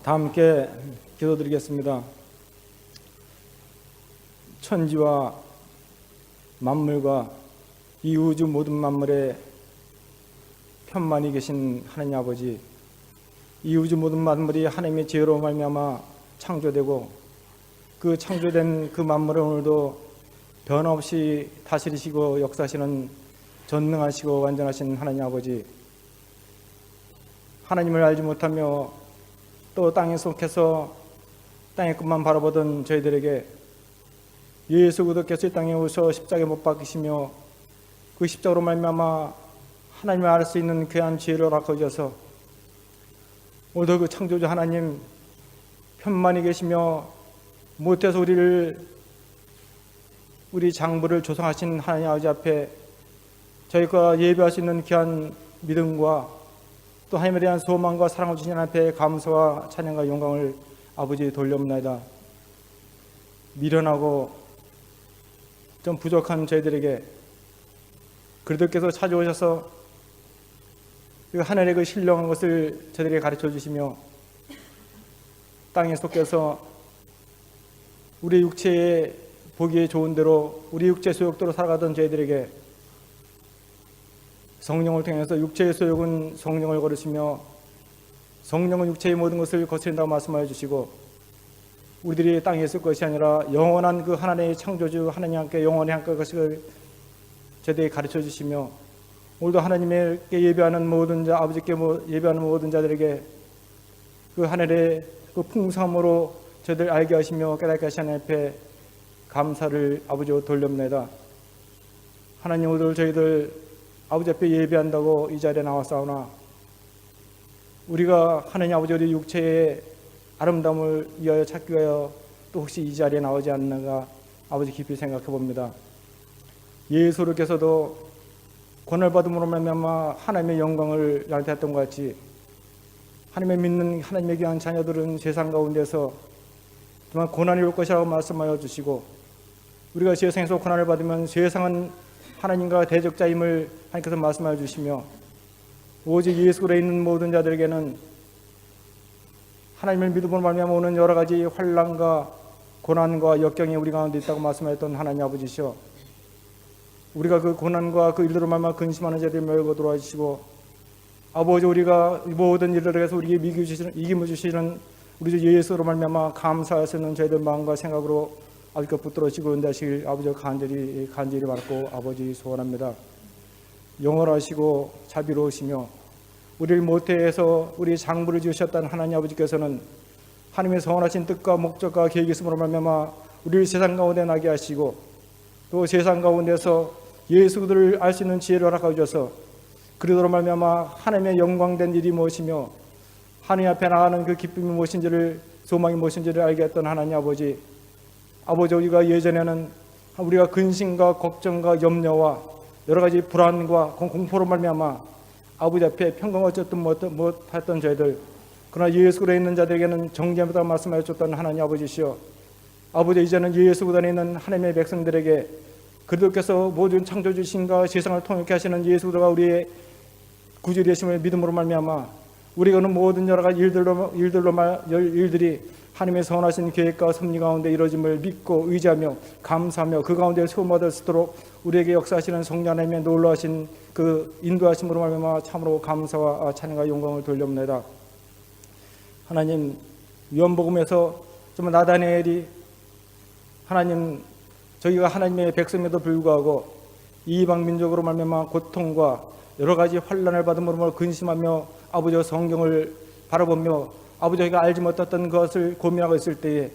다 함께 기도드리겠습니다. 천지와 만물과 이 우주 모든 만물에 편만히 계신 하나님 아버지, 이 우주 모든 만물이 하나님의 지혜로 말미암아 창조되고 그 창조된 그 만물을 오늘도 변함없이 다스리시고 역사하시는 전능하시고 완전하신 하나님 아버지, 하나님을 알지 못하며 또 땅에 속해서 땅의 끝만 바라보던 저희들에게 예수 그리스도께서 이 땅에 오셔 십자가에 못 박히시며 그 십자가로 말미암아 하나님을 알 수 있는 귀한 지혜를 허락하셔서 오늘도 그 창조주 하나님 편만히 계시며 못해서 우리 장부를 조성하신 하나님 아버지 앞에 저희가 예배할 수 있는 귀한 믿음과 또 하나님에 대한 소망과 사랑을 주신 앞에 감사와 찬양과 영광을 아버지 돌려옵나이다. 미련하고 좀 부족한 저희들에게 그리스도께서 찾아오셔서 그 하늘의 그 신령한 것을 저희들에게 가르쳐 주시며 땅에 속해서 우리 육체에 보기에 좋은 대로 우리 육체 소욕대로 살아가던 저희들에게 성령을 통해서 육체의 소욕은 성령을 거르시며 성령은 육체의 모든 것을 거스린다고 말씀하여 주시고 우리들이 땅에 있을 것이 아니라 영원한 그 하나님의 창조주 하나님 함께 영원히 함께 것을 저희들에게 가르쳐 주시며 오늘도 하나님께 예배하는 모든 자, 아버지께 예배하는 모든 자들에게 그 하늘의 그 풍성함으로 저희들 알게 하시며 깨닫게 하신 하나님 앞에 감사를 아버지로 돌려옵니다. 하나님, 오늘 저희들 아버지 앞에 예배한다고 이 자리에 나왔사오나 우리가 하나님 아버지 우리 육체의 아름다움을 위하여 찾기 위하여 또 혹시 이 자리에 나오지 않는가 아버지 깊이 생각해 봅니다. 예수께서도 권을 받음으로 말미암아 하나님의 영광을 나타냈던 것 같이 하나님의 믿는 하나님의 귀한 자녀들은 세상 가운데서 정말 고난이 올 것이라고 말씀하여 주시고 우리가 세상에서 고난을 받으면 세상은 하나님과 대적자임을 하나님께서 말씀하여 주시며 오직 예수로 있는 모든 자들에게는 하나님을 믿음으로 말미암아 오는 여러 가지 환난과 고난과 역경이 우리 가운데 있다고 말씀하셨던 하나님 아버지시오. 우리가 그 고난과 그 일들로 말미암아 근심하는 자들을 메고 돌아주시고 아버지, 우리가 모든 일들에 대해서 우리에게 이김을 주시는 우리 주 예수로 말미암아 감사할 수 있는 저희들 마음과 생각으로 아버지께 붙들어지고 은다시길 아버지 간절히 받고 아버지 소원합니다. 영원하시고 자비로우시며 우리를 모태에서 우리 장부를 지으셨던 하나님 아버지께서는 하나님의 선하신 뜻과 목적과 계획이 있음으로 말미암아 우리를 세상 가운데 나게 하시고 또 세상 가운데서 예수 그리스도를 알 수 있는 지혜를 허락하여 주셔서 그리스도로 말미암아 하나님의 영광된 일이 무엇이며 하나님 앞에 나가는 그 기쁨이 무엇인지를 소망이 무엇인지를 알게 했던 하나님 아버지, 우리가 예전에는 우리가 근심과 걱정과 염려와 여러 가지 불안과 공포로 말미암아 아버지 앞에 평강 어쨌든 못했던 저희들, 그러나 예수 그리스도에 있는 자들에게는 정죄하다 말씀하여 줬던 하나님 아버지시여, 아버지, 이제는 예수 그리스도에 있는 하나님의 백성들에게 그리스도께서 모든 창조주신과 세상을 통역해 하시는 예수 그리스도가 우리의 구주 되심을 믿음으로 말미암아 우리가는 모든 여러 가지 일들이 하나님의 선하신 계획과 섭리 가운데 이루어짐을 믿고 의지하며 감사하며 그 가운데 소망 얻을 수 있도록 우리에게 역사하시는 성령 하나님의 놀라우신 그 인도하심으로 말미암아 참으로 감사와 찬양과 영광을 돌려옵니다. 하나님, 요한복음에서 정말 나다니엘이 하나님, 저희가 하나님의 백성에도 불구하고 이방 민족으로 말미암아 고통과 여러 가지 환난을 받음으로 근심하며 아버지의 성경을 바라보며 아버지, 저희가 알지 못했던 것을 고민하고 있을 때에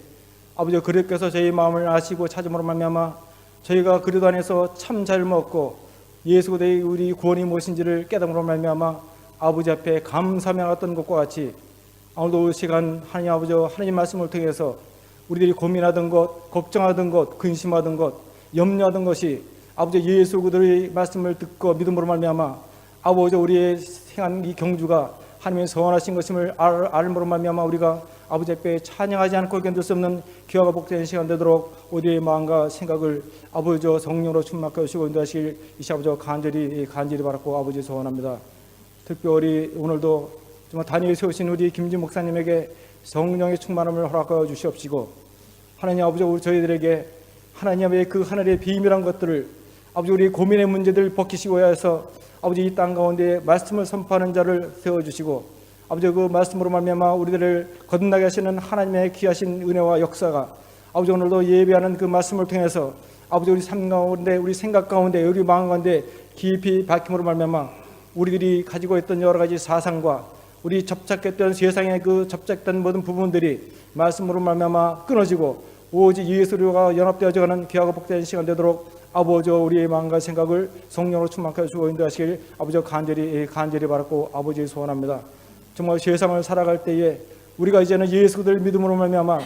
아버지 그리스도께서 저희 마음을 아시고 찾음으로 말미암아 저희가 그리스도 안에서 참 잘 먹고 예수 그리스도의 우리 구원이 무엇인지를 깨달음으로 말미암아 아버지 앞에 감사하며 나갔던 것과 같이 오늘도 이 시간 하나님 아버지 하나님 말씀을 통해서 우리들이 고민하던 것, 걱정하던 것, 근심하던 것, 염려하던 것이 아버지 예수 그리스도의 말씀을 듣고 믿음으로 말미암아 아버지 우리의 행한 이 경주가 하나님의 선하신 것임을 알므로 말미암아 우리가 아버지 앞에 찬양하지 않고 견딜 수 없는 귀하고 복된 시간 되도록 우리의 마음과 생각을 아버지 성령으로 충만하게 하시고 인도하실 이 아버지 간절히 바라고 아버지 소원합니다. 특별히 오늘도 정말 단위에 세우신 우리 김진 목사님에게 성령의 충만함을 허락하여 주시옵시고, 하나님 아버지, 우리 저희들에게 하나님의 그 하늘의 비밀한 것들을 아버지 우리 고민의 문제들을 벗기시고 해서 아버지 이 땅 가운데 말씀을 선포하는 자를 세워주시고, 아버지 그 말씀으로 말미암아 우리들을 거듭나게 하시는 하나님의 귀하신 은혜와 역사가 아버지 오늘도 예배하는 그 말씀을 통해서 아버지 우리 삶 가운데, 우리 생각 가운데, 우리 마음 가운데 깊이 박힘으로 말미암아 우리들이 가지고 있던 여러 가지 사상과 우리 접착했던 세상의 그 접착된 모든 부분들이 말씀으로 말미암아 끊어지고 오직 예수와 연합되어져가는 귀하고 복된 시간 되도록 아버지 우리의 마음과 생각을 성령으로 충만하여 주고 인도하시길 아버지 간절히 바랐고 아버지 소원합니다. 정말 세상을 살아갈 때에 우리가 이제는 예수를 믿음으로 말미암아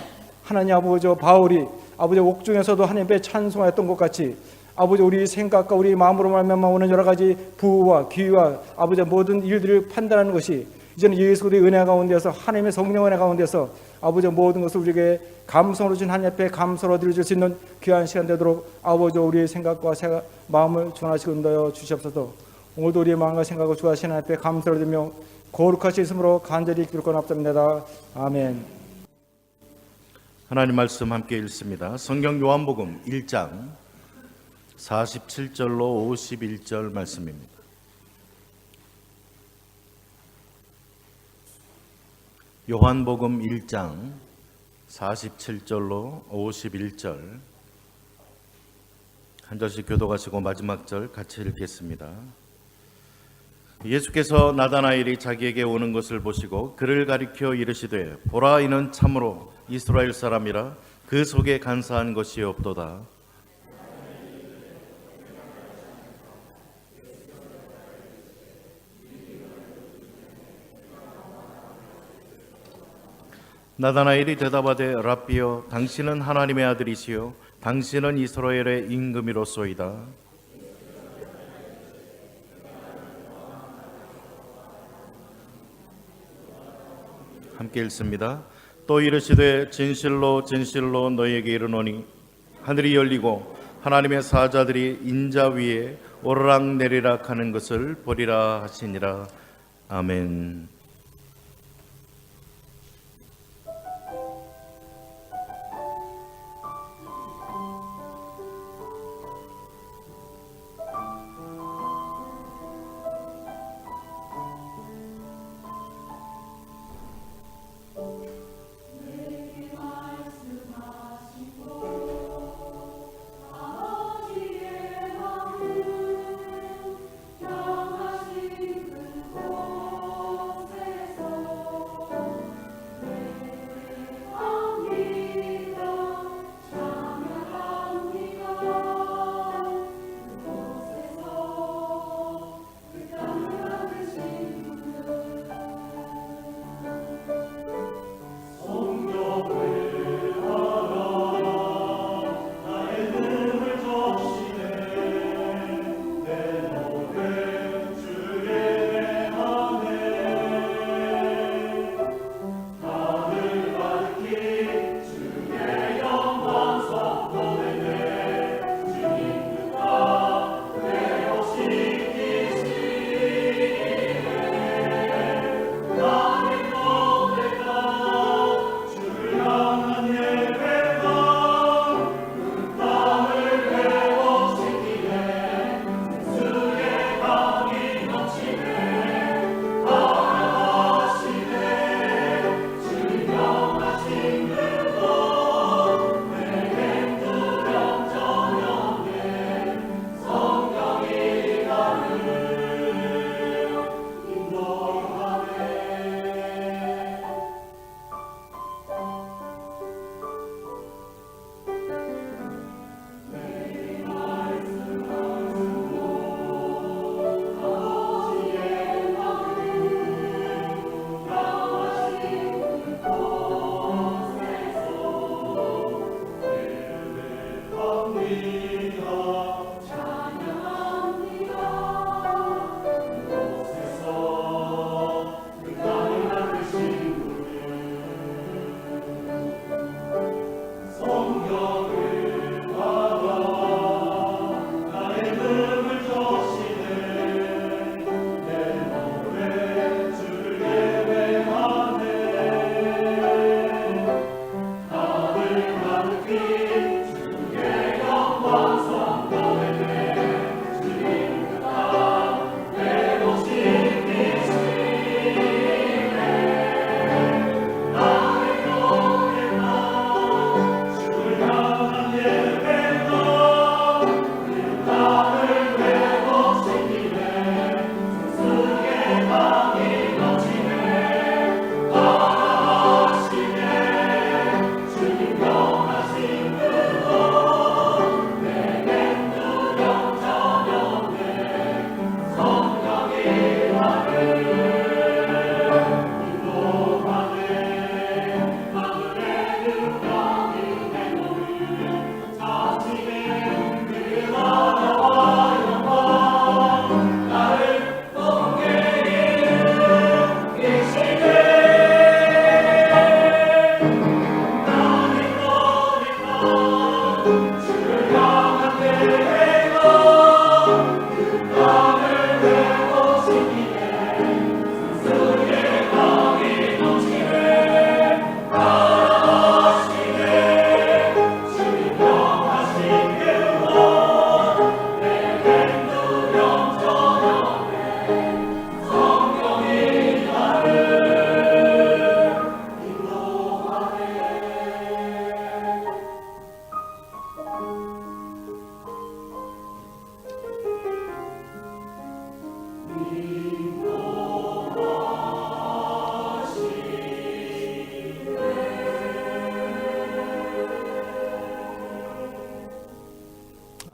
하나님 아버지 바울이 아버지 옥중에서도 하나님께 찬송하였던 것 같이 아버지 우리 생각과 우리 마음으로 말미암아 오는 여러 가지 부와 귀와 아버지 모든 일들을 판단하는 것이 이제는 예수 그리스도의 은혜 가운데서 하나님의 성령 은혜 가운데서 아버지 모든 것을 우리에게 감성으로 준 하나님 앞에 감사로 드릴 수 있는 귀한 시간 되도록 아버지 우리의 생각과 마음을 전하시고 인도하여 주시옵소서. 오늘도 우리의 마음과 생각을 주하신 하나님 앞에 감사를 드리며 거룩하신 이름으로 간절히 기록하옵나이다. 아멘. 하나님 말씀 함께 읽습니다. 성경 요한복음 1장 47절로 51절 말씀입니다. 요한복음 1장 47절로 51절 한 절씩 교독하시고 마지막 절 같이 읽겠습니다. 예수께서 나다나엘이 자기에게 오는 것을 보시고 그를 가리켜 이르시되 보라 이는 참으로 이스라엘 사람이라 그 속에 간사한 것이 없도다. 나다나엘이 대답하되 랍비여 당신은 하나님의 아들이시요 당신은 이스라엘의 임금이로소이다. 함께 읽습니다. 또 이르시되 진실로 진실로 너희에게 이르노니 하늘이 열리고 하나님의 사자들이 인자 위에 오르락내리락 하는 것을 보리라 하시니라. 아멘.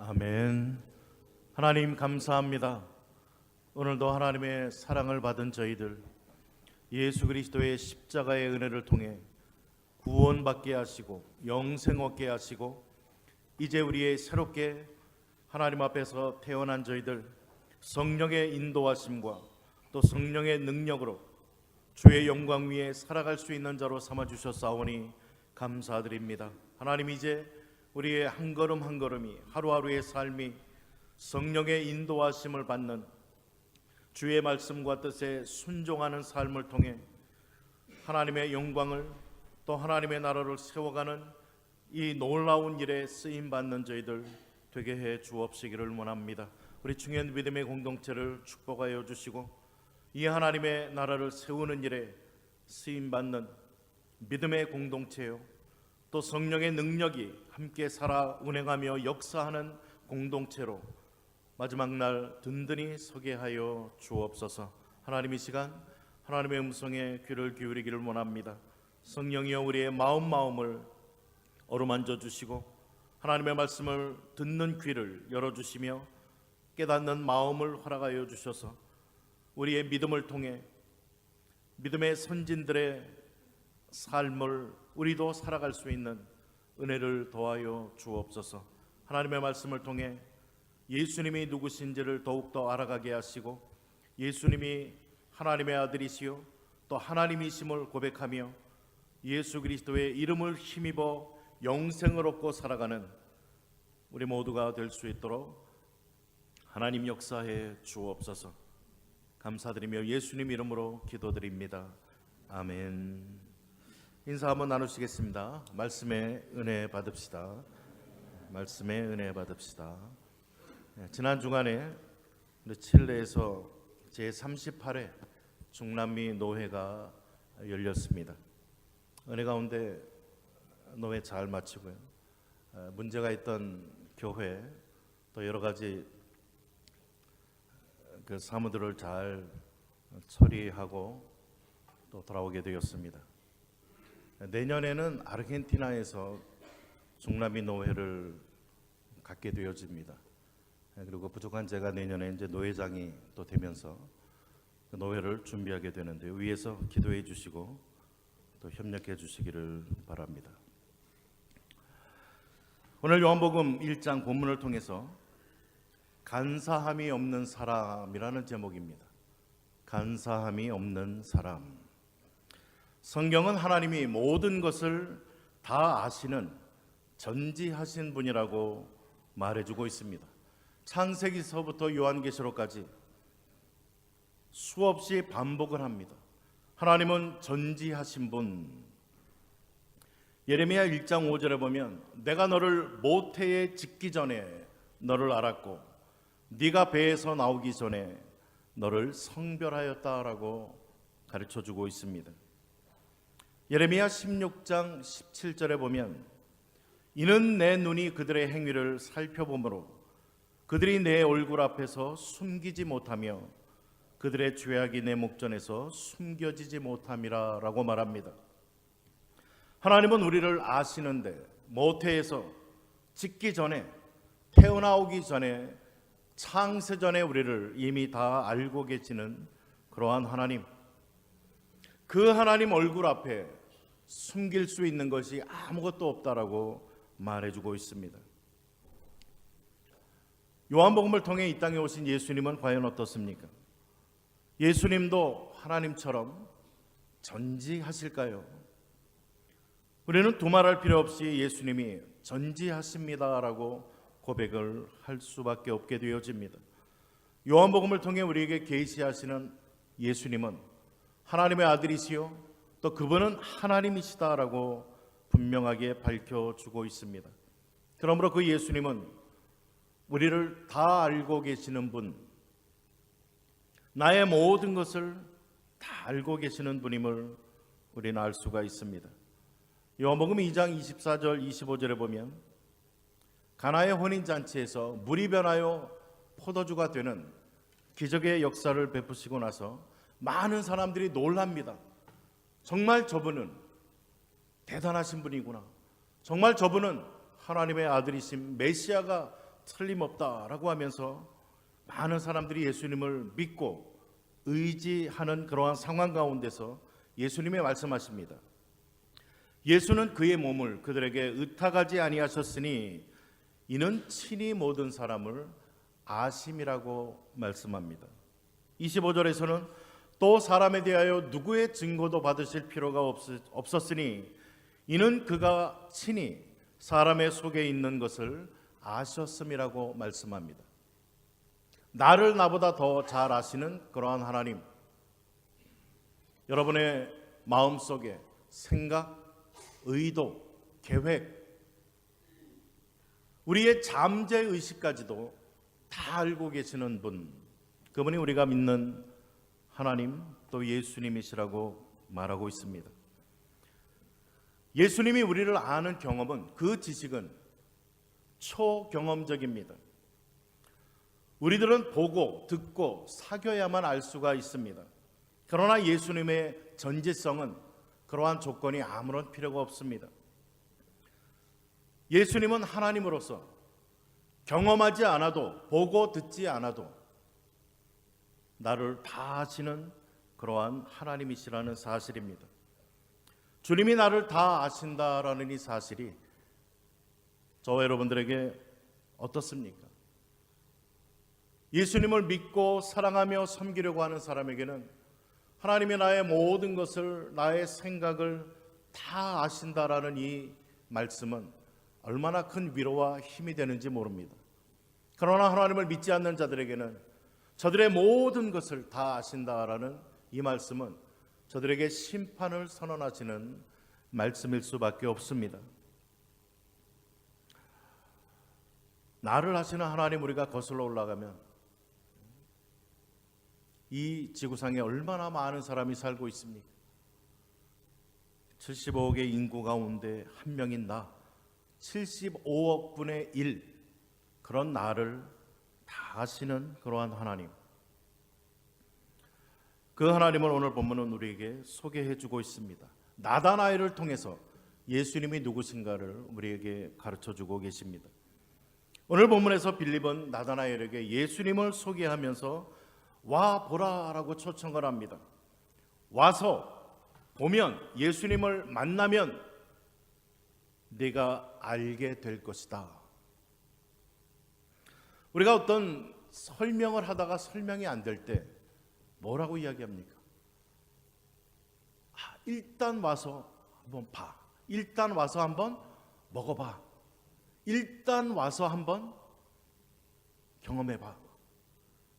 아멘. 하나님 감사합니다. 오늘도 하나님의 사랑을 받은 저희들 예수 그리스도의 십자가의 은혜를 통해 구원받게 하시고 영생 얻게 하시고 이제 우리의 새롭게 하나님 앞에서 태어난 저희들 성령의 인도하심과 또 성령의 능력으로 주의 영광 위에 살아갈 수 있는 자로 삼아주셨사오니 감사드립니다. 하나님 이제 우리의 한 걸음 한 걸음이 하루하루의 삶이 성령의 인도하심을 받는 주의 말씀과 뜻에 순종하는 삶을 통해 하나님의 영광을 또 하나님의 나라를 세워가는 이 놀라운 일에 쓰임받는 저희들 되게 해 주옵시기를 원합니다. 우리 중요한 믿음의 공동체를 축복하여 주시고 이 하나님의 나라를 세우는 일에 쓰임받는 믿음의 공동체요 또 성령의 능력이 함께 살아 운행하며 역사하는 공동체로 마지막 날 든든히 서게 하여 주옵소서. 하나님 이 시간 하나님의 음성에 귀를 기울이기를 원합니다. 성령이여 우리의 마음을 어루만져 주시고 하나님의 말씀을 듣는 귀를 열어주시며 깨닫는 마음을 허락하여 주셔서 우리의 믿음을 통해 믿음의 선진들의 삶을 우리도 살아갈 수 있는 은혜를 더하여 주옵소서. 하나님의 말씀을 통해 예수님이 누구신지를 더욱더 알아가게 하시고 예수님이 하나님의 아들이시요 또 하나님이심을 고백하며 예수 그리스도의 이름을 힘입어 영생을 얻고 살아가는 우리 모두가 될 수 있도록 하나님 역사해 주옵소서. 감사드리며 예수님 이름으로 기도드립니다. 아멘. 인사 한번 나누시겠습니다. 말씀의 은혜 받읍시다. 말씀의 은혜 받읍시다. 지난 주간에 칠레에서 제38회 중남미 노회가 열렸습니다. 은혜 가운데 노회 잘 마치고요. 문제가 있던 교회 또 여러 가지 그 사무들을 잘 처리하고 또 돌아오게 되었습니다. 내년에는 아르헨티나에서 중남미 노회를 갖게 되어집니다. 그리고 부족한 제가 내년에 이제 노회장이 또 되면서 그 노회를 준비하게 되는데 위에서 기도해 주시고 또 협력해 주시기를 바랍니다. 오늘 요한복음 1장 본문을 통해서 간사함이 없는 사람이라는 제목입니다. 간사함이 없는 사람. 성경은 하나님이 모든 것을 다 아시는 전지하신 분이라고 말해주고 있습니다. 창세기서부터 요한계시록까지 수없이 반복을 합니다. 하나님은 전지하신 분. 예레미야 1장 5절에 보면 내가 너를 모태에 짓기 전에 너를 알았고 네가 배에서 나오기 전에 너를 성별하였다라고 가르쳐주고 있습니다. 예레미야 16장 17절에 보면 이는 내 눈이 그들의 행위를 살펴보므로 그들이 내 얼굴 앞에서 숨기지 못하며 그들의 죄악이 내 목전에서 숨겨지지 못함이라 라고 말합니다. 하나님은 우리를 아시는데 모태에서 짓기 전에 태어나오기 전에 창세 전에 우리를 이미 다 알고 계시는 그러한 하나님, 그 하나님 얼굴 앞에 숨길 수 있는 것이 아무것도 없다라고 말해주고 있습니다. 요한복음을 통해 이 땅에 오신 예수님은 과연 어떻습니까? 예수님도 하나님처럼 전지하실까요? 우리는 두말할 필요 없이 예수님이 전지하십니다라고 고백을 할 수밖에 없게 되어집니다. 요한복음을 통해 우리에게 계시하시는 예수님은 하나님의 아들이시요 또 그분은 하나님이시다라고 분명하게 밝혀주고 있습니다. 그러므로 그 예수님은 우리를 다 알고 계시는 분, 나의 모든 것을 다 알고 계시는 분임을 우리는 알 수가 있습니다. 요한복음 2장 24절 25절에 보면 가나의 혼인잔치에서 물이 변하여 포도주가 되는 기적의 역사를 베푸시고 나서 많은 사람들이 놀랍니다. 정말 저분은 대단하신 분이구나. 정말 저분은 하나님의 아들이신 메시아가 틀림없다라고 하면서 많은 사람들이 예수님을 믿고 의지하는 그러한 상황 가운데서 예수님이 말씀하십니다. 예수는 그의 몸을 그들에게 의탁하지 아니하셨으니 이는 친히 모든 사람을 아심이라고 말씀합니다. 25절에서는 또 사람에 대하여 누구의 증거도 받으실 필요가 없었으니 이는 그가 친히 사람의 속에 있는 것을 아셨음이라고 말씀합니다. 나를 나보다 더 잘 아시는 그러한 하나님, 여러분의 마음속에 생각, 의도, 계획, 우리의 잠재의식까지도 다 알고 계시는 분, 그분이 우리가 믿는 하나님 또 예수님이시라고 말하고 있습니다. 예수님이 우리를 아는 경험은, 그 지식은 초경험적입니다. 우리들은 보고 듣고 사귀어야만 알 수가 있습니다. 그러나 예수님의 전지성은 그러한 조건이 아무런 필요가 없습니다. 예수님은 하나님으로서 경험하지 않아도, 보고 듣지 않아도 나를 다 아시는 그러한 하나님이시라는 사실입니다. 주님이 나를 다 아신다라는 이 사실이 저와 여러분들에게 어떻습니까? 예수님을 믿고 사랑하며 섬기려고 하는 사람에게는 하나님이 나의 모든 것을, 나의 생각을 다 아신다라는 이 말씀은 얼마나 큰 위로와 힘이 되는지 모릅니다. 그러나 하나님을 믿지 않는 자들에게는 저들의 모든 것을 다 아신다라는 이 말씀은 저들에게 심판을 선언하시는 말씀일 수밖에 없습니다. 나를 아시는 하나님, 우리가 거슬러 올라가면 이 지구상에 얼마나 많은 사람이 살고 있습니까? 75억의 인구 가운데 한 명인 나, 75억 분의 1, 그런 나를 다 아시는 그러한 하나님, 그 하나님을 오늘 본문은 우리에게 소개해 주고 있습니다. 나다나엘을 통해서 예수님이 누구신가를 우리에게 가르쳐 주고 계십니다. 오늘 본문에서 빌립은 나다나엘에게 예수님을 소개하면서 와 보라라고 초청을 합니다. 와서 보면, 예수님을 만나면 네가 알게 될 것이다. 우리가 어떤 설명을 하다가 설명이 안 될 때 뭐라고 이야기합니까? 일단 와서 한번 봐. 일단 와서 한번 먹어봐. 일단 와서 한번 경험해봐.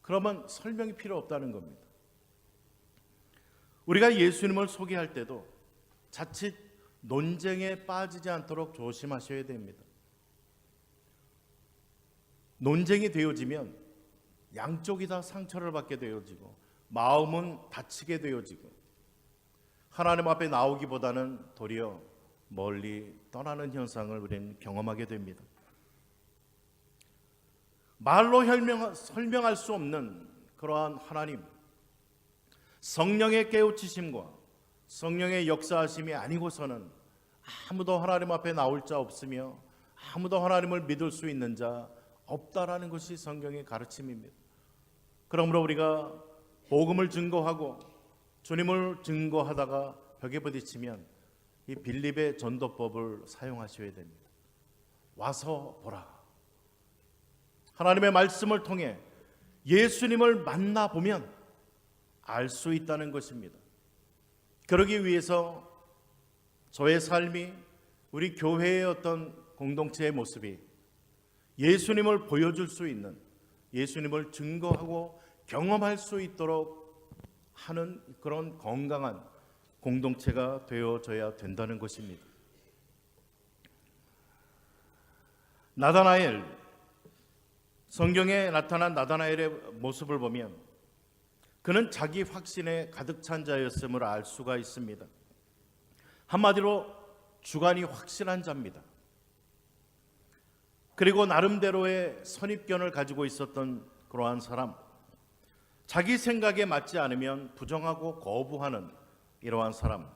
그러면 설명이 필요 없다는 겁니다. 우리가 예수님을 소개할 때도 자칫 논쟁에 빠지지 않도록 조심하셔야 됩니다. 논쟁이 되어지면 양쪽이 다 상처를 받게 되어지고 마음은 다치게 되어지고 하나님 앞에 나오기보다는 도리어 멀리 떠나는 현상을 우리는 경험하게 됩니다. 말로 설명할 수 없는 그러한 하나님, 성령의 깨우치심과 성령의 역사하심이 아니고서는 아무도 하나님 앞에 나올 자 없으며 아무도 하나님을 믿을 수 있는 자 없다라는 것이 성경의 가르침입니다. 그러므로 우리가 복음을 증거하고 주님을 증거하다가 벽에 부딪히면 이 빌립의 전도법을 사용하셔야 됩니다. 와서 보라. 하나님의 말씀을 통해 예수님을 만나보면 알 수 있다는 것입니다. 그러기 위해서 저의 삶이, 우리 교회의 어떤 공동체의 모습이 예수님을 보여줄 수 있는, 예수님을 증거하고 경험할 수 있도록 하는 그런 건강한 공동체가 되어져야 된다는 것입니다. 나다나엘, 성경에 나타난 나다나엘의 모습을 보면 그는 자기 확신에 가득 찬 자였음을 알 수가 있습니다. 한마디로 주관이 확실한 자입니다. 그리고 나름대로의 선입견을 가지고 있었던 그러한 사람, 자기 생각에 맞지 않으면 부정하고 거부하는 이러한 사람,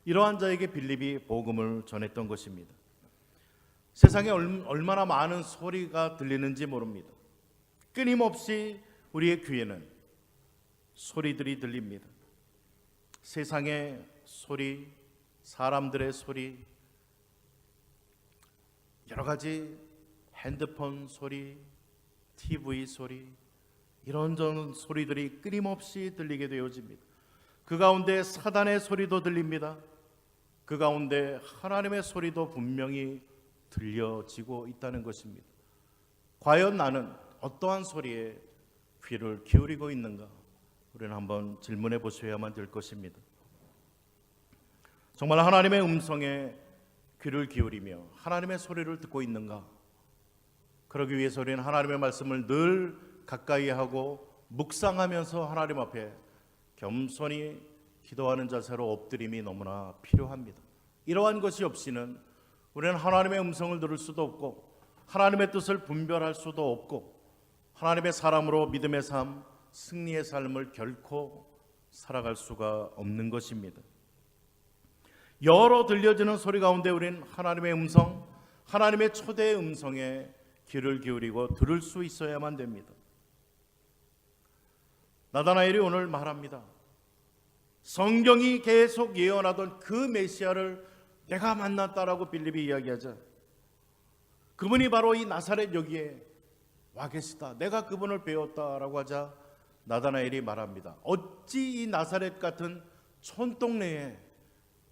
이러한 자에게 빌립이 복음을 전했던 것입니다. 세상에 얼마나 많은 소리가 들리는지 모릅니다. 끊임없이 우리의 귀에는 소리들이 들립니다. 세상의 소리, 사람들의 소리, 여러 가지 핸드폰 소리, TV 소리, 이런저런 소리들이 끊임없이 들리게 되어집니다. 그 가운데 사단의 소리도 들립니다. 그 가운데 하나님의 소리도 분명히 들려지고 있다는 것입니다. 과연 나는 어떠한 소리에 귀를 기울이고 있는가? 우리는 한번 질문해 보셔야만 될 것입니다. 정말 하나님의 음성에 귀를 기울이며 하나님의 소리를 듣고 있는가? 그러기 위해서 우리는 하나님의 말씀을 늘 가까이 하고 묵상하면서 하나님 앞에 겸손히 기도하는 자세로 엎드림이 너무나 필요합니다. 이러한 것이 없이는 우리는 하나님의 음성을 들을 수도 없고 하나님의 뜻을 분별할 수도 없고 하나님의 사람으로 믿음의 삶, 승리의 삶을 결코 살아갈 수가 없는 것입니다. 여러 들려지는 소리 가운데 우리는 하나님의 음성, 하나님의 초대의 음성에 귀를 기울이고 들을 수 있어야만 됩니다. 나다나엘이 오늘 말합니다. 성경이 계속 예언하던 그 메시아를 내가 만났다라고 빌립이 이야기하자, 그분이 바로 이 나사렛 여기에 와 계시다, 내가 그분을 배웠다라고 하자 나다나엘이 말합니다. 어찌 이 나사렛 같은 촌동네에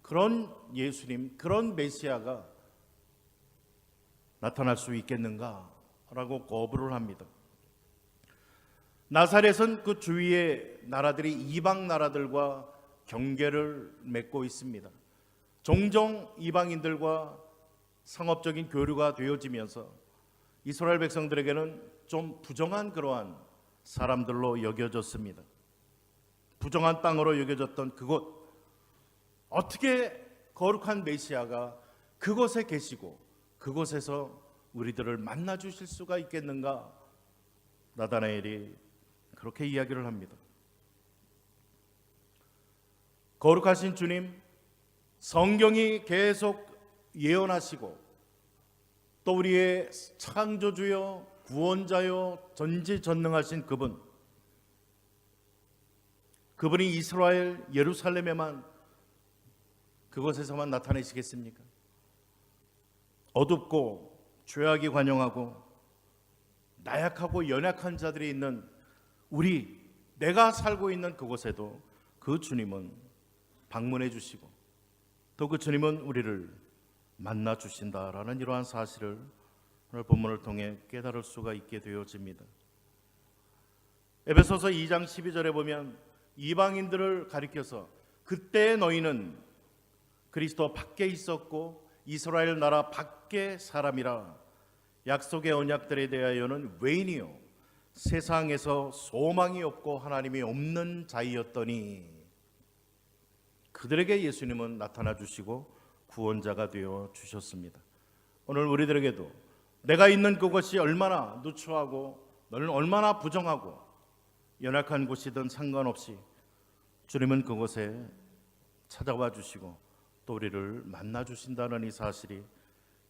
그런 예수님, 그런 메시아가 나타날 수 있겠는가라고 거부를 합니다. 나사렛은 그 주위의 나라들이 이방 나라들과 경계를 맺고 있습니다. 종종 이방인들과 상업적인 교류가 되어지면서 이스라엘 백성들에게는 좀 부정한 그러한 사람들로 여겨졌습니다. 부정한 땅으로 여겨졌던 그곳, 어떻게 거룩한 메시아가 그곳에 계시고 그곳에서 우리들을 만나 주실 수가 있겠는가? 나다나엘이 그렇게 이야기를 합니다. 거룩하신 주님, 성경이 계속 예언하시고 또 우리의 창조주여, 구원자여, 전지전능하신 그분이 이스라엘 예루살렘에만, 그곳에서만 나타내시겠습니까? 어둡고 죄악이 관영하고 나약하고 연약한 자들이 있는 내가 살고 있는 그곳에도 그 주님은 방문해 주시고 또 그 주님은 우리를 만나 주신다라는 이러한 사실을 오늘 본문을 통해 깨달을 수가 있게 되어집니다. 에베소서 2장 12절에 보면 이방인들을 가리켜서 그때 너희는 그리스도 밖에 있었고 이스라엘 나라 밖의 사람이라, 약속의 언약들에 대하여는 외인이요 세상에서 소망이 없고 하나님이 없는 자이었더니, 그들에게 예수님은 나타나 주시고 구원자가 되어 주셨습니다. 오늘 우리들에게도 내가 있는 그것이 얼마나 누추하고 너는 얼마나 부정하고 연약한 곳이든 상관없이 주님은 그곳에 찾아와 주시고 또 우리를 만나 주신다는 이 사실이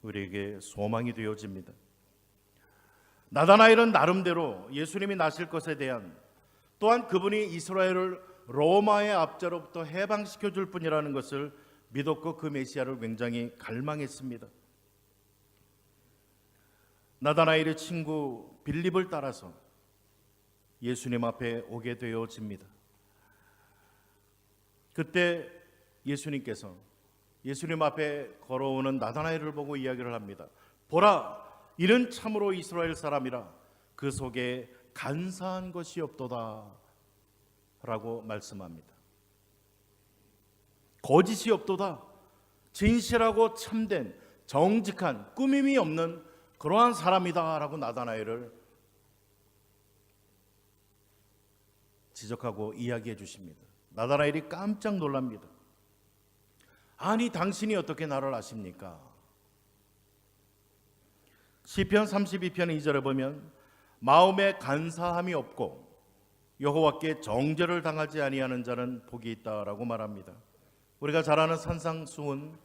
우리에게 소망이 되어집니다. 나다나엘은 나름대로 예수님이 나실 것에 대한 또한 그분이 이스라엘을 로마의 압제로부터 해방시켜 줄 분이라는 것을 믿었고 그 메시아를 굉장히 갈망했습니다. 나다나엘의 친구 빌립을 따라서 예수님 앞에 오게 되어집니다. 그때 예수님께서 예수님 앞에 걸어오는 나다나엘을 보고 이야기를 합니다. 보라, 이는 참으로 이스라엘 사람이라 그 속에 간사한 것이 없도다 라고 말씀합니다. 거짓이 없도다, 진실하고 참된 정직한 꾸밈이 없는 그러한 사람이다 라고 나다나엘을 지적하고 이야기해 주십니다. 나다나엘이 깜짝 놀랍니다. 아니, 당신이 어떻게 나를 아십니까? 시편 32편 2절에 보면 마음에 간사함이 없고 여호와께 정죄를 당하지 아니하는 자는 복이 있다라고 말합니다. 우리가 잘 아는 산상수훈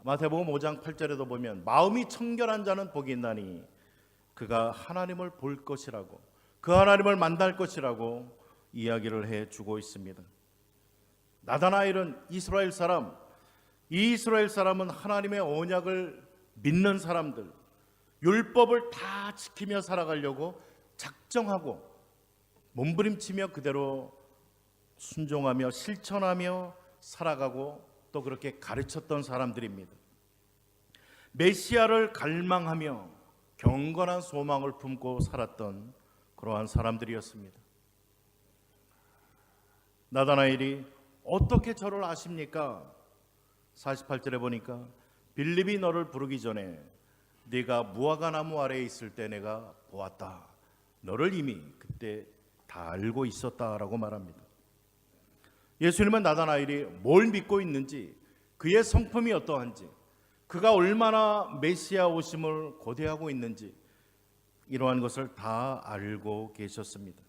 마태복음 5장 8절에도 보면 마음이 청결한 자는 복이 있나니 그가 하나님을 볼 것이라고, 그 하나님을 만날 것이라고 이야기를 해주고 있습니다. 나다나엘은 이스라엘 사람, 이 이스라엘 사람은 하나님의 언약을 믿는 사람들, 율법을 다 지키며 살아가려고 작정하고 몸부림치며 그대로 순종하며 실천하며 살아가고 또 그렇게 가르쳤던 사람들입니다. 메시아를 갈망하며 경건한 소망을 품고 살았던 그러한 사람들이었습니다. 나다나엘이 어떻게 저를 아십니까? 48절에 보니까 빌립이 너를 부르기 전에 네가 무화과 나무 아래에 있을 때 내가 보았다. 너를 이미 그때 다 알고 있었다라고 말합니다. 예수님은 나다나엘이 뭘 믿고 있는지, 그의 성품이 어떠한지, 그가 얼마나 메시아 오심을 고대하고 있는지 이러한 것을 다 알고 계셨습니다.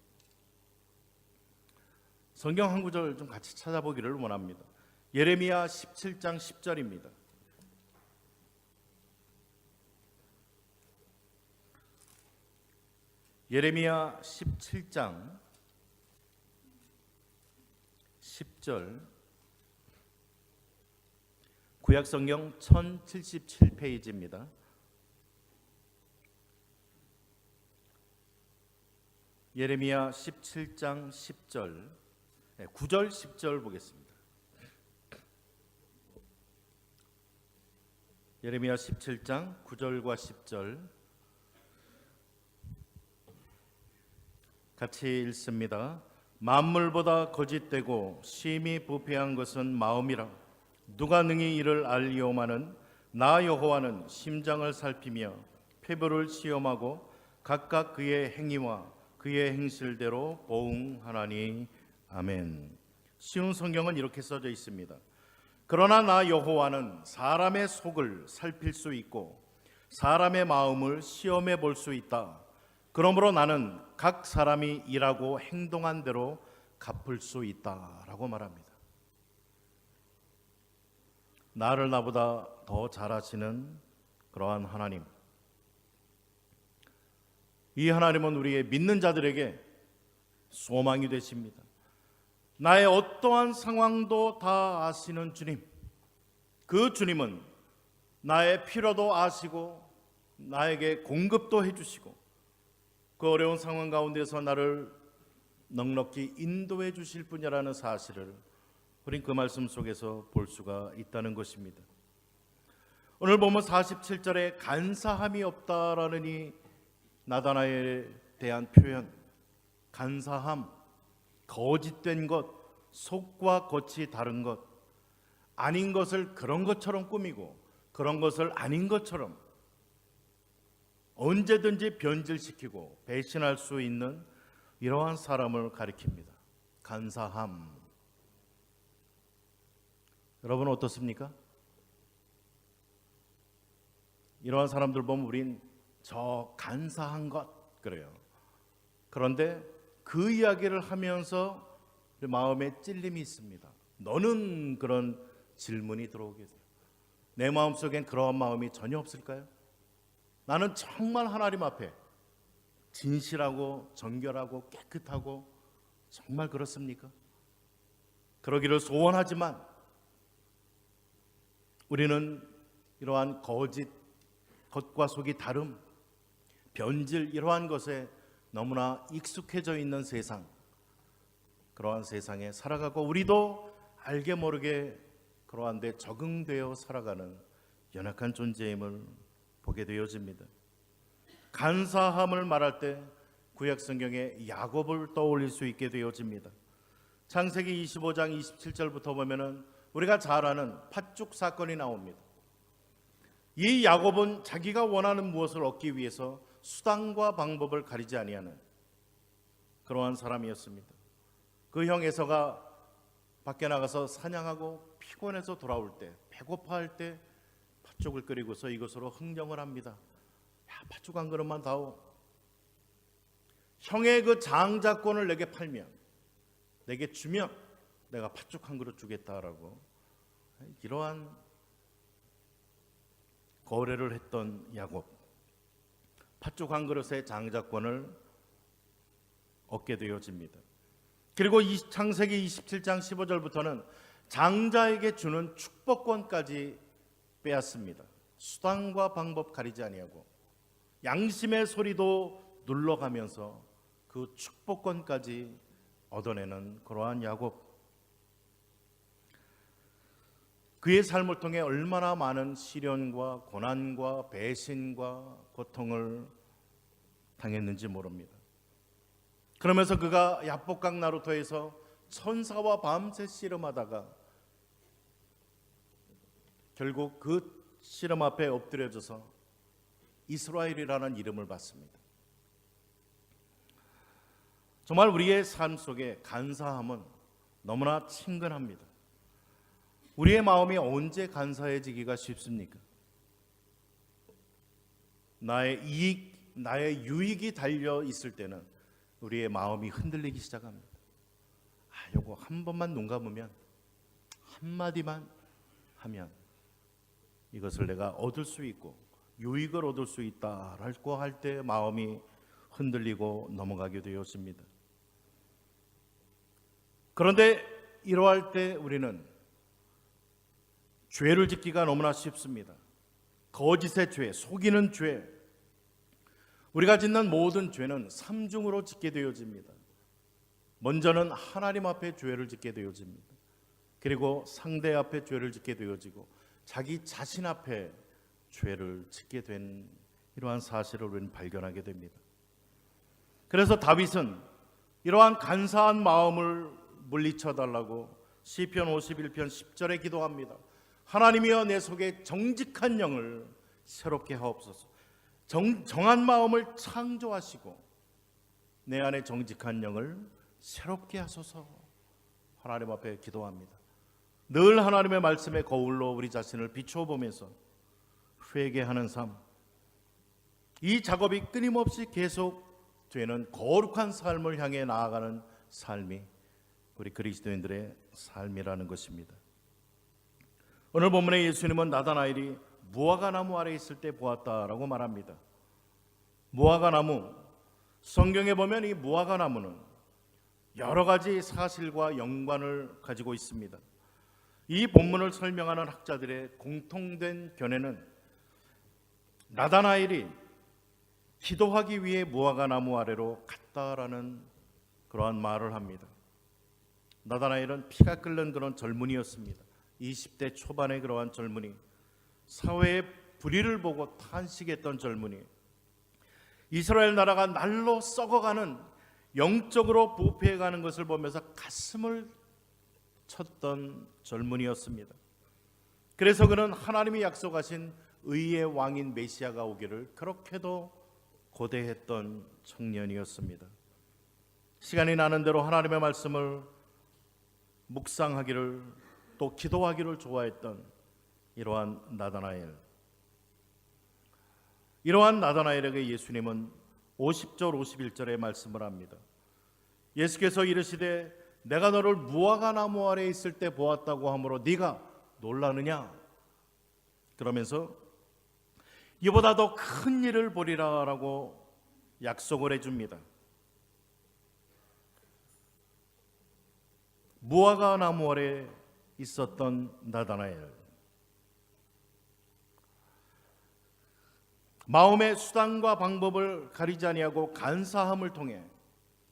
성경 한 구절 좀 같이 찾아보기를 원합니다. 예레미야 17장 10절입니다. 예레미야 17장 10절, 구약성경 1077페이지입니다. 예레미야 17장 10절, 9절 10절 보겠습니다. 예레미야 17장 9절과 10절 같이 읽습니다. 만물보다 거짓되고 심히 부패한 것은 마음이라. 누가 능히 이를 알리오마는 나 여호와는 심장을 살피며 폐부를 시험하고 각각 그의 행위와 그의 행실대로 보응하나니. 아멘. 쉬운 성경은 이렇게 써져 있습니다. 그러나 나 여호와는 사람의 속을 살필 수 있고 사람의 마음을 시험해 볼 수 있다. 그러므로 나는 각 사람이 일하고 행동한 대로 갚을 수 있다라고 말합니다. 나를 나보다 더 잘 아시는 그러한 하나님, 이 하나님은 우리의 믿는 자들에게 소망이 되십니다. 나의 어떠한 상황도 다 아시는 주님, 그 주님은 나의 필요도 아시고 나에게 공급도 해주시고 그 어려운 상황 가운데서 나를 넉넉히 인도해 주실 분이라는 사실을 우린 그 말씀 속에서 볼 수가 있다는 것입니다. 오늘 보면 47절에 간사함이 없다라는 이 나다나엘에 대한 표현, 간사함, 거짓된 것, 속과 겉이 다른 것, 아닌 것을 그런 것처럼 꾸미고 그런 것을 아닌 것처럼 언제든지 변질시키고 배신할 수 있는 이러한 사람을 가리킵니다. 간사함. 여러분 어떻습니까? 이러한 사람들 보면 우린 저 간사한 것 그래요. 그런데 그 이야기를 하면서 마음에 찔림이 있습니다. 너는 그런 질문이 들어오게 돼요. 내 마음속엔 그러한 마음이 전혀 없을까요? 나는 정말 하나님 앞에 진실하고 정결하고 깨끗하고 정말 그렇습니까? 그러기를 소원하지만 우리는 이러한 거짓, 겉과 속이 다름, 변질 이러한 것에 너무나 익숙해져 있는 세상, 그러한 세상에 살아가고 우리도 알게 모르게 그러한 데 적응되어 살아가는 연약한 존재임을 보게 되어집니다. 간사함을 말할 때 구약 성경에 야곱을 떠올릴 수 있게 되어집니다. 창세기 25장 27절부터 보면은 우리가 잘 아는 팥죽 사건이 나옵니다. 이 야곱은 자기가 원하는 무엇을 얻기 위해서 수단과 방법을 가리지 아니하는 그러한 사람이었습니다. 그 형 에서가 밖에 나가서 사냥하고 피곤해서 돌아올 때, 배고파할 때 팥죽을 끓이고서 이것으로 흥정을 합니다. 야, 팥죽 한 그릇만 다오. 형의 그 장자권을 내게 팔면, 내게 주면 내가 팥죽 한 그릇 주겠다라고 이러한 거래를 했던 야곱, 팥죽 한 그릇의 장자권을 얻게 되어집니다. 그리고 창세기 27장 15절부터는 장자에게 주는 축복권까지 빼앗습니다. 수단과 방법 가리지 아니하고 양심의 소리도 눌러가면서 그 축복권까지 얻어내는 그러한 야곱. 그의 삶을 통해 얼마나 많은 시련과 고난과 배신과 고통을 당했는지 모릅니다. 그러면서 그가 야복강 나루터에서 천사와 밤새 씨름하다가 결국 그 씨름 앞에 엎드려져서 이스라엘이라는 이름을 받습니다. 정말 우리의 삶 속에 간사함은 너무나 친근합니다. 우리의 마음이 언제 간사해지기가 쉽습니까? 나의 이익, 나의 유익이 달려 있을 때는 우리의 마음이 흔들리기 시작합니다. 요거 한 번만 눈 감으면, 한마디만 하면 이것을 내가 얻을 수 있고 유익을 얻을 수 있다라고 할 때 마음이 흔들리고 넘어가게 되었습니다. 그런데 이러할 때 우리는 죄를 짓기가 너무나 쉽습니다. 거짓의 죄, 속이는 죄, 우리가 짓는 모든 죄는 삼중으로 짓게 되어집니다. 먼저는 하나님 앞에 죄를 짓게 되어집니다. 그리고 상대 앞에 죄를 짓게 되어지고 자기 자신 앞에 죄를 짓게 된 이러한 사실을 우리는 발견하게 됩니다. 그래서 다윗은 이러한 간사한 마음을 물리쳐 달라고 시편 51편 10절에 기도합니다. 하나님이여 내 속에 정직한 영을 새롭게 하옵소서. 정한 마음을 창조하시고 내 안에 정직한 영을 새롭게 하소서. 하나님 앞에 기도합니다. 늘 하나님의 말씀의 거울로 우리 자신을 비춰보면서 회개하는 삶, 이 작업이 끊임없이 계속 되는 거룩한 삶을 향해 나아가는 삶이 우리 그리스도인들의 삶이라는 것입니다. 오늘 본문에 예수님은 나다나엘이 무화과나무 아래 있을 때 보았다라고 말합니다. 무화과나무, 성경에 보면 이 무화과나무는 여러 가지 사실과 연관을 가지고 있습니다. 이 본문을 설명하는 학자들의 공통된 견해는 나다나엘이 기도하기 위해 무화과나무 아래로 갔다라는 그러한 말을 합니다. 나다나엘은 피가 끓는 그런 젊은이였습니다. 20대 초반의 그러한 젊은이, 사회의 불의를 보고 탄식했던 젊은이, 이스라엘 나라가 날로 썩어가는, 영적으로 부패해가는 것을 보면서 가슴을 쳤던 젊은이였습니다. 그래서 그는 하나님이 약속하신 의의 왕인 메시아가 오기를 그렇게도 고대했던 청년이었습니다. 시간이 나는 대로 하나님의 말씀을 묵상하기를, 또 기도하기를 좋아했던 이러한 나다나엘. 이러한 나다나엘에게 예수님은 50절 51절에 말씀을 합니다. 예수께서 이르시되 내가 너를 무화과나무 아래 있을 때 보았다고 하므로 네가 놀라느냐? 그러면서 이보다 더 큰 일을 보리라 라고 약속을 해줍니다. 무화과 나무 아래 있었던 나다나엘. 마음의 수단과 방법을 가리지 아니하고 간사함을 통해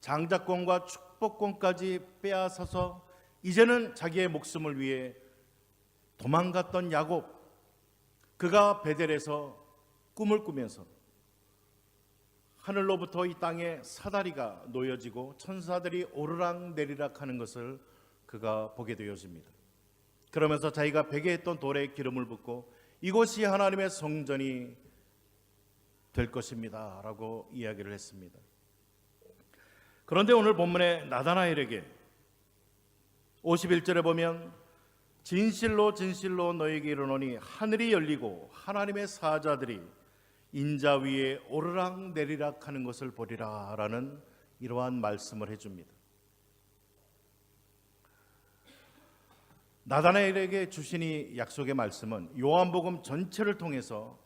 장자권과 축복권까지 빼앗아서 이제는 자기의 목숨을 위해 도망갔던 야곱, 그가 베델에서 꿈을 꾸면서 하늘로부터 이 땅에 사다리가 놓여지고 천사들이 오르락 내리락 하는 것을 그가 보게 되어집니다. 그러면서 자기가 베게 했던 돌에 기름을 붓고 이곳이 하나님의 성전이 될 것입니다 라고 이야기를 했습니다. 그런데 오늘 본문의 나다나엘에게 51절에 보면 진실로 진실로 너에게 이르노니 하늘이 열리고 하나님의 사자들이 인자 위에 오르락 내리락 하는 것을 보리라 라는 이러한 말씀을 해줍니다. 나다나엘에게 주신 이 약속의 말씀은 요한복음 전체를 통해서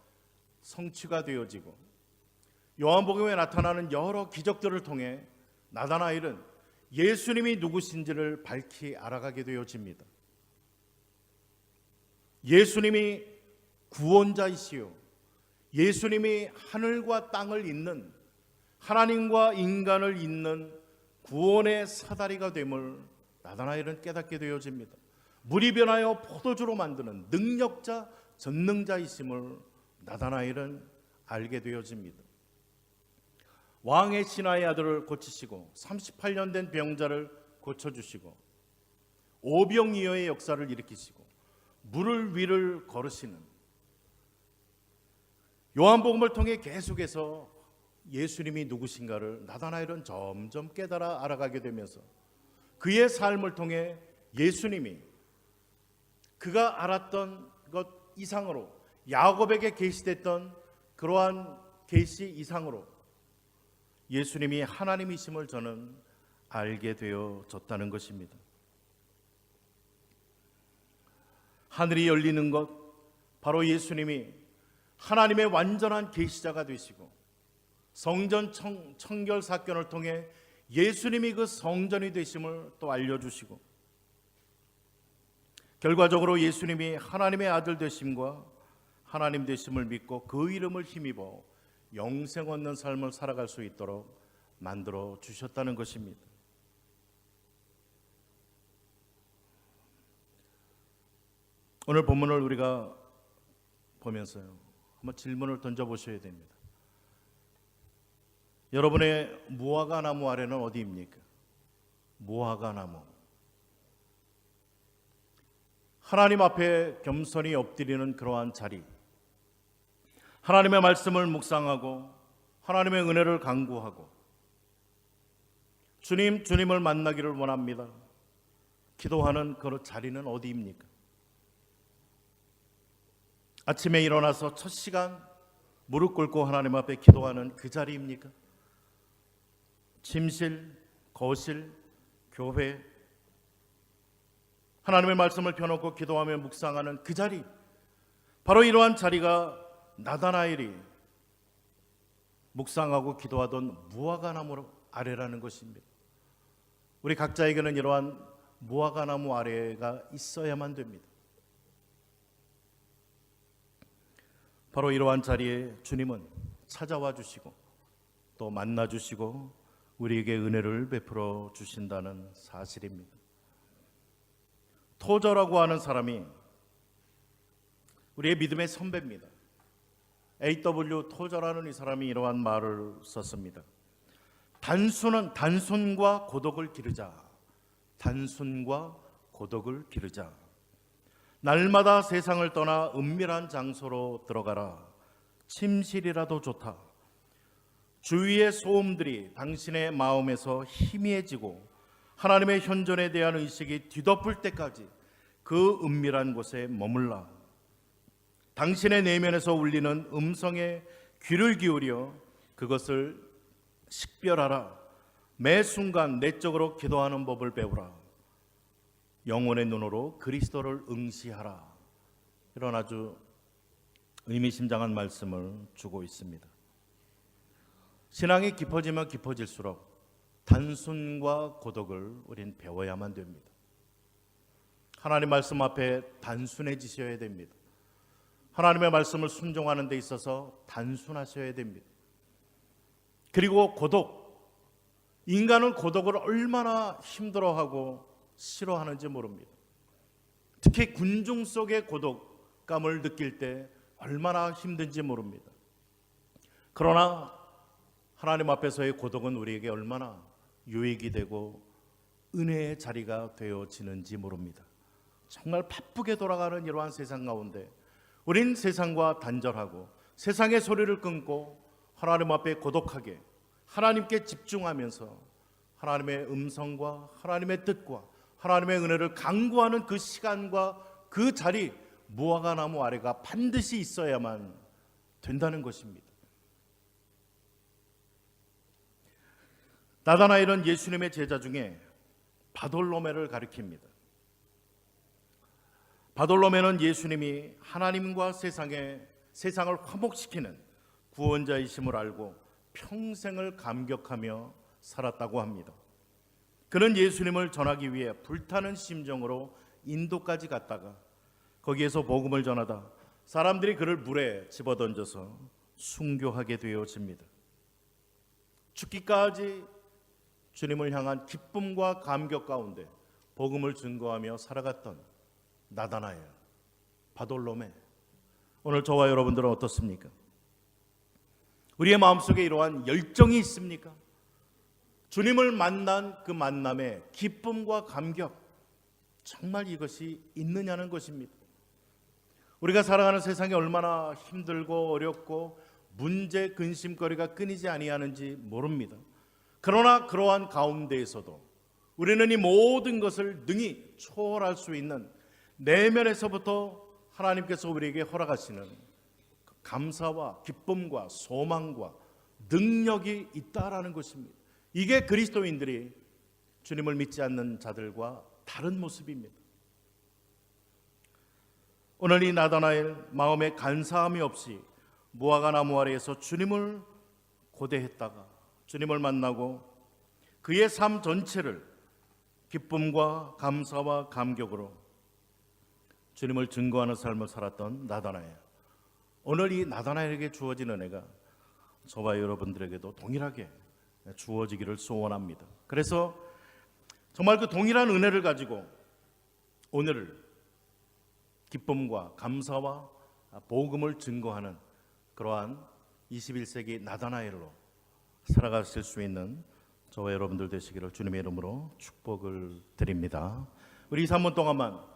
성취가 되어지고 요한복음에 나타나는 여러 기적들을 통해 나다나엘은 예수님이 누구신지를 밝히 알아가게 되어집니다. 예수님이 구원자이시요 예수님이 하늘과 땅을 잇는 하나님과 인간을 잇는 구원의 사다리가 됨을 나다나엘은 깨닫게 되어집니다. 물이 변하여 포도주로 만드는 능력자 전능자이심을 나다나엘은 알게 되어집니다. 왕의 신하의 아들을 고치시고 38년 된 병자를 고쳐주시고 오병이어의 역사를 일으키시고 물을 위를 걸으시는 요한복음을 통해 계속해서 예수님이 누구신가를 나다나엘은 점점 깨달아 알아가게 되면서 그의 삶을 통해 예수님이 그가 알았던 것 이상으로 야곱에게 계시됐던 그러한 계시 이상으로 예수님이 하나님이심을 저는 알게 되어졌다는 것입니다. 하늘이 열리는 것, 바로 예수님이 하나님의 완전한 계시자가 되시고 성전 청결 사건을 통해 예수님이 그 성전이 되심을 또 알려주시고 결과적으로 예수님이 하나님의 아들 되심과 하나님 되심을 믿고 그 이름을 힘입어 영생 얻는 삶을 살아갈 수 있도록 만들어 주셨다는 것입니다. 오늘 본문을 우리가 보면서요, 한번 질문을 던져보셔야 됩니다. 여러분의 무화과 나무 아래는 어디입니까? 무화과 나무. 하나님 앞에 겸손히 엎드리는 그러한 자리, 하나님의 말씀을 묵상하고 하나님의 은혜를 간구하고 주님을 만나기를 원합니다. 기도하는 그 자리는 어디입니까? 아침에 일어나서 첫 시간 무릎 꿇고 하나님 앞에 기도하는 그 자리입니까? 침실, 거실, 교회, 하나님의 말씀을 펴놓고 기도하며 묵상하는 그 자리, 바로 이러한 자리가 나다나엘이 묵상하고 기도하던 무화과 나무 아래라는 것입니다. 우리 각자에게는 이러한 무화과 나무 아래가 있어야만 됩니다. 바로 이러한 자리에 주님은 찾아와 주시고 또 만나 주시고 우리에게 은혜를 베풀어 주신다는 사실입니다. 토저라고 하는 사람이 우리의 믿음의 선배입니다. A.W. 토저라는 이 사람이 이러한 말을 썼습니다. 단순과 고독을 기르자. 단순과 고독을 기르자. 날마다 세상을 떠나 은밀한 장소로 들어가라. 침실이라도 좋다. 주위의 소음들이 당신의 마음에서 희미해지고 하나님의 현존에 대한 의식이 뒤덮을 때까지 그 은밀한 곳에 머물라. 당신의 내면에서 울리는 음성에 귀를 기울여 그것을 식별하라. 매 순간 내적으로 기도하는 법을 배우라. 영혼의 눈으로 그리스도를 응시하라. 이런 아주 의미심장한 말씀을 주고 있습니다. 신앙이 깊어지면 깊어질수록 단순과 고독을 우린 배워야만 됩니다. 하나님 말씀 앞에 단순해지셔야 됩니다. 하나님의 말씀을 순종하는 데 있어서 단순하셔야 됩니다. 그리고 고독, 인간은 고독을 얼마나 힘들어하고 싫어하는지 모릅니다. 특히 군중 속의 고독감을 느낄 때 얼마나 힘든지 모릅니다. 그러나 하나님 앞에서의 고독은 우리에게 얼마나 유익이 되고 은혜의 자리가 되어지는지 모릅니다. 정말 바쁘게 돌아가는 이러한 세상 가운데 우린 세상과 단절하고 세상의 소리를 끊고 하나님 앞에 고독하게 하나님께 집중하면서 하나님의 음성과 하나님의 뜻과 하나님의 은혜를 간구하는 그 시간과 그 자리, 무화과 나무 아래가 반드시 있어야만 된다는 것입니다. 나다나엘은 예수님의 제자 중에 바돌로메를 가리킵니다. 바돌로메는 예수님이 하나님과 세상을 화목시키는 구원자이심을 알고 평생을 감격하며 살았다고 합니다. 그는 예수님을 전하기 위해 불타는 심정으로 인도까지 갔다가 거기에서 복음을 전하다 사람들이 그를 물에 집어던져서 순교하게 되어집니다. 죽기까지 주님을 향한 기쁨과 감격 가운데 복음을 증거하며 살아갔던 나다나엘, 바돌로메. 오늘 저와 여러분들은 어떻습니까? 우리의 마음속에 이러한 열정이 있습니까? 주님을 만난 그 만남에 기쁨과 감격, 정말 이것이 있느냐는 것입니다. 우리가 살아가는 세상이 얼마나 힘들고 어렵고 문제 근심거리가 끊이지 아니하는지 모릅니다. 그러나 그러한 가운데에서도 우리는 이 모든 것을 능히 초월할 수 있는 내면에서부터 하나님께서 우리에게 허락하시는 감사와 기쁨과 소망과 능력이 있다라는 것입니다. 이게 그리스도인들이 주님을 믿지 않는 자들과 다른 모습입니다. 오늘 이 나다나엘 마음에 간사함이 없이 무화과 나무 아래에서 주님을 고대했다가 주님을 만나고 그의 삶 전체를 기쁨과 감사와 감격으로 주님을 증거하는 삶을 살았던 나다나엘. 오늘 이 나다나엘에게 주어진 은혜가 저와 여러분들에게도 동일하게 주어지기를 소원합니다. 그래서 정말 그 동일한 은혜를 가지고 오늘을 기쁨과 감사와 복음을 증거하는 그러한 21세기 나다나엘로 살아가실 수 있는 저와 여러분들 되시기를 주님의 이름으로 축복을 드립니다. 우리 3분 동안만